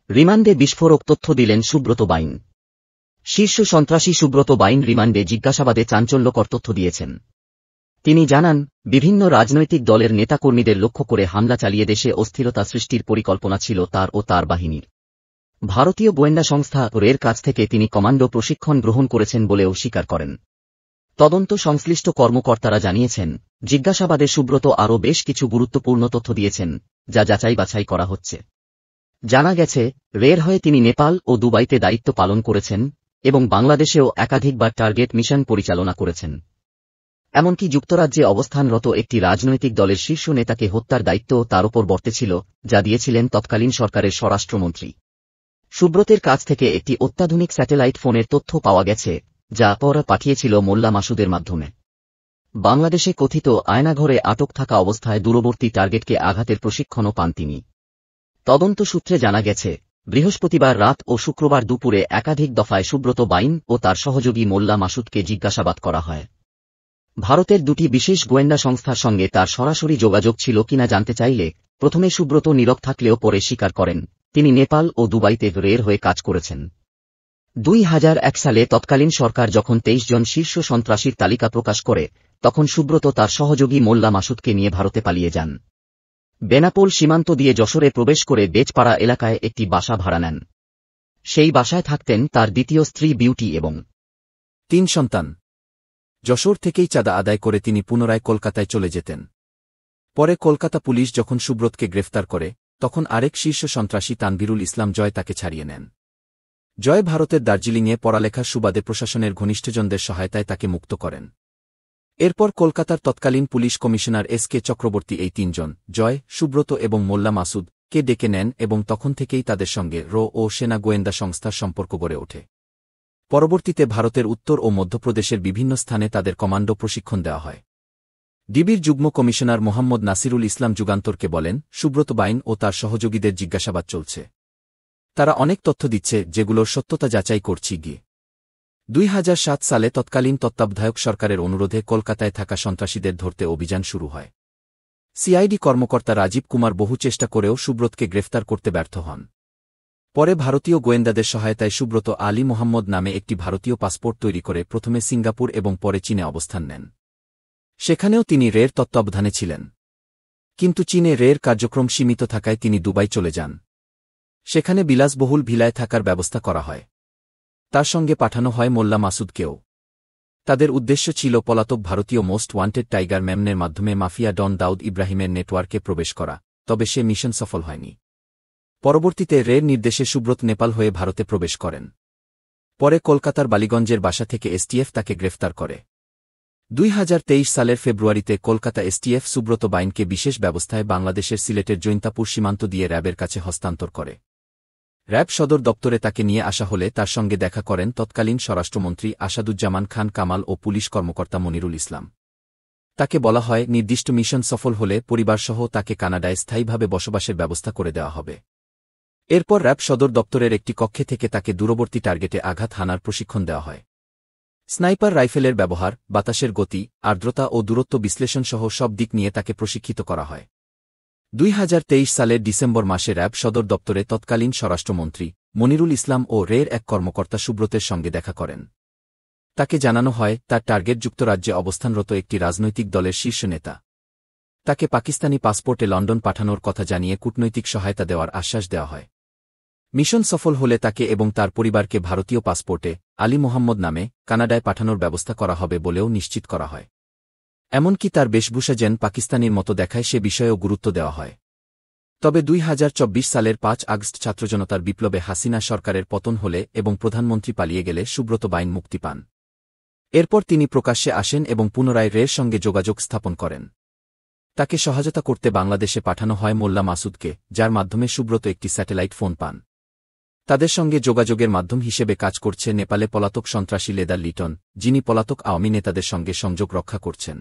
রিমান্ডে বিস্ফোরক তথ্য দিলেন সুব্রত বাইন। শীর্ষ সন্ত্রাসী সুব্রত বাইন রিমান্ডে জিজ্ঞাসাবাদে চাঞ্চল্যকর তথ্য দিয়েছেন। তিনি জানান, বিভিন্ন রাজনৈতিক দলের নেতাকর্মীদের লক্ষ্য করে হামলা চালিয়ে দেশে অস্থিরতা সৃষ্টির পরিকল্পনা ছিল তার ও তার বাহিনীর। ভারতীয় গোয়েন্দা সংস্থা রের কাছ থেকে তিনি কমান্ডো প্রশিক্ষণ গ্রহণ করেছেন বলেও স্বীকার করেন। তদন্ত সংশ্লিষ্ট কর্মকর্তারা জানিয়েছেন, জিজ্ঞাসাবাদে সুব্রত আরও বেশ কিছু গুরুত্বপূর্ণ তথ্য দিয়েছেন, যা যাচাই বাছাই করা হচ্ছে। জানা গেছে, রের হয়ে তিনি নেপাল ও দুবাইতে দায়িত্ব পালন করেছেন এবং বাংলাদেশেও একাধিকবার টার্গেট মিশন পরিচালনা করেছেন। এমনকি যুক্তরাজ্যে অবস্থানরত একটি রাজনৈতিক দলের শীর্ষ নেতাকে হত্যার দায়িত্বও তার ওপর বর্তেছিল, যা দিয়েছিলেন তৎকালীন সরকারের স্বরাষ্ট্রমন্ত্রী। সুব্রতের কাছ থেকে একটি অত্যাধুনিক স্যাটেলাইট ফোনের তথ্য পাওয়া গেছে, যা পরে পাঠিয়েছিল মোল্লা মাসুদের মাধ্যমে। বাংলাদেশে কথিত আয়নাঘরে আটক থাকা অবস্থায় দূরবর্তী টার্গেটকে আঘাতের প্রশিক্ষণও পান তিনি। তদন্ত সূত্রে জানা গেছে, বৃহস্পতিবার রাত ও শুক্রবার দুপুরে একাধিক দফায় সুব্রত বাইন ও তার সহযোগী মোল্লা মাসুদকে জিজ্ঞাসাবাদ করা হয়। ভারতের দুটি বিশেষ গোয়েন্দা সংস্থার সঙ্গে তার সরাসরি যোগাযোগ ছিল কিনা জানতে চাইলে প্রথমে সুব্রত নীরব থাকলেও পরে স্বীকার করেন, তিনি নেপাল ও দুবাইতে রের হয়ে কাজ করেছেন। 2001 সালে তৎকালীন সরকার যখন 23 জন শীর্ষ সন্ত্রাসীর তালিকা প্রকাশ করে, তখন সুব্রত তার সহযোগী মোল্লা মাসুদকে নিয়ে ভারতে পালিয়ে যান। বেনাপোল সীমান্ত দিয়ে যশোরে প্রবেশ করে বেজপাড়া এলাকায় একটি বাসা ভাড়া নেন। সেই বাসায় থাকতেন তার দ্বিতীয় স্ত্রী বিউটি এবং 3 সন্তান। যশোর থেকেই চাঁদা আদায় করে তিনি পুনরায় কলকাতায় চলে যেতেন। পরে কলকাতা পুলিশ যখন সুব্রতকে গ্রেফতার করে, তখন আরেক শীর্ষ সন্ত্রাসী তানভীরুল ইসলাম জয় তাকে ছাড়িয়ে নেন। জয় ভারতের দার্জিলিংয়ে পড়ালেখার সুবাদে প্রশাসনের ঘনিষ্ঠজনদের সহায়তায় তাকে মুক্ত করেন। এরপর কলকাতার তৎকালীন পুলিশ কমিশনার এস.কে চক্রবর্তী এই 3 জন, জয়, সুব্রত এবং মোল্লা মাসুদ, কে ডেকে নেন এবং তখন থেকেই তাদের সঙ্গে র ও সেনা গোয়েন্দা সংস্থার সম্পর্ক গড়ে ওঠে। পরবর্তীতে ভারতের উত্তর ও মধ্যপ্রদেশের বিভিন্ন স্থানে তাদের কমান্ডো প্রশিক্ষণ দেওয়া হয়। ডিবির যুগ্ম কমিশনার মোহাম্মদ নাসিরুল ইসলাম যুগান্তরকে বলেন, সুব্রত বাইন ও তার সহযোগীদের জিজ্ঞাসাবাদ চলছে। তারা অনেক তথ্য দিচ্ছে, যেগুলোর সত্যতা যাচাই করছি গিয়ে। 2007 সালে তৎকালীন তত্ত্বাবধায়ক সরকারের অনুরোধে কলকাতায় থাকা সন্ত্রাসীদের ধরতে অভিযান শুরু হয়। সিআইডি কর্মকর্তা রাজীব কুমার বহু চেষ্টা করেও সুব্রতকে গ্রেফতার করতে ব্যর্থ হন। পরে ভারতীয় গোয়েন্দাদের সহায়তায় সুব্রত আলী মোহাম্মদ নামে একটি ভারতীয় পাসপোর্ট তৈরি করে প্রথমে সিঙ্গাপুর এবং পরে চীনে অবস্থান নেন। সেখানেও তিনি রের তত্ত্বাবধানে ছিলেন। কিন্তু চীনে রের কার্যক্রম সীমিত থাকায় তিনি দুবাই চলে যান। সেখানে বিলাসবহুল ভিলায় থাকার ব্যবস্থা করা হয়। তার সঙ্গে পাঠানো হয় মোল্লা মাসুদকেও। তাদের উদ্দেশ্য ছিল পলাতক ভারতীয় মোস্ট ওয়ান্টেড টাইগার মেমনের মাধ্যমে মাফিয়া ডন দাউদ ইব্রাহিমের নেটওয়ার্কে প্রবেশ করা, তবে সে মিশন সফল হয়নি। পরবর্তীতে রের নির্দেশে সুব্রত নেপাল হয়ে ভারতে প্রবেশ করেন। পরে কলকাতার বালিগঞ্জের বাসা থেকে এসটিএফ তাকে গ্রেফতার করে। 2023 সালের ফেব্রুয়ারিতে কলকাতা এসটিএফ সুব্রত বাইনকে বিশেষ ব্যবস্থায় বাংলাদেশের সিলেটের জৈন্তাপুর সীমান্ত দিয়ে র্যাবের কাছে হস্তান্তর করে। র্যাব সদর দপ্তরে তাকে নিয়ে আসা হলে তার সঙ্গে দেখা করেন তৎকালীন স্বরাষ্ট্রমন্ত্রী আসাদুজ্জামান খান কামাল ও পুলিশ কর্মকর্তা মনিরুল ইসলাম। তাকে বলা হয়, নির্দিষ্ট মিশন সফল হলে পরিবারসহ তাকে কানাডায় স্থায়ীভাবে বসবাসের ব্যবস্থা করে দেওয়া হবে। এরপর র্যাব সদর দপ্তরের একটি কক্ষে থেকে তাকে দূরবর্তী টার্গেটে আঘাত হানার প্রশিক্ষণ দেওয়া হয়। স্নাইপার রাইফেলের ব্যবহার, বাতাসের গতি, আর্দ্রতা ও দূরত্ব বিশ্লেষণসহ সব দিক নিয়ে তাকে প্রশিক্ষিত করা হয়। 2023 সালের ডিসেম্বর মাসে র্যাব সদর দপ্তরে তৎকালীন স্বরাষ্ট্রমন্ত্রী মনিরুল ইসলাম ও রের এক কর্মকর্তা সুব্রতের সঙ্গে দেখা করেন। তাকে জানানো হয়, তার টার্গেট যুক্তরাজ্যে অবস্থানরত একটি রাজনৈতিক দলের শীর্ষ নেতা। তাকে পাকিস্তানি পাসপোর্টে লন্ডন পাঠানোর কথা জানিয়ে কূটনৈতিক সহায়তা দেওয়ার আশ্বাস দেওয়া হয়। মিশন সফল হলে তাকে এবং তার পরিবারকে ভারতীয় পাসপোর্টে আলী মোহাম্মদ নামে কানাডায় পাঠানোর ব্যবস্থা করা হবে বলেও নিশ্চিত করা হয়। এমনকি তার বেশভূষা যেন পাকিস্তানির মতো দেখায় সে বিষয়েও গুরুত্ব দেওয়া হয়। তবে 2024 সালের 5 আগস্ট ছাত্রজনতার বিপ্লবে হাসিনা সরকারের পতন হলে এবং প্রধানমন্ত্রী পালিয়ে গেলে সুব্রত বাইন মুক্তি পান। এরপর তিনি প্রকাশ্যে আসেন এবং পুনরায় রের সঙ্গে যোগাযোগ স্থাপন করেন। তাকে সহায়তা করতে বাংলাদেশে পাঠানো হয় মোল্লা মাসুদকে, যার মাধ্যমে সুব্রত একটি স্যাটেলাইট ফোন পান। তাদের সঙ্গে যোগাযোগের মাধ্যম হিসেবে কাজ করছে নেপালে পলাতক সন্ত্রাসী লেদার লিটন, যিনি পলাতক আওয়ামী নেতাদের সঙ্গে সংযোগ রক্ষা করছেন।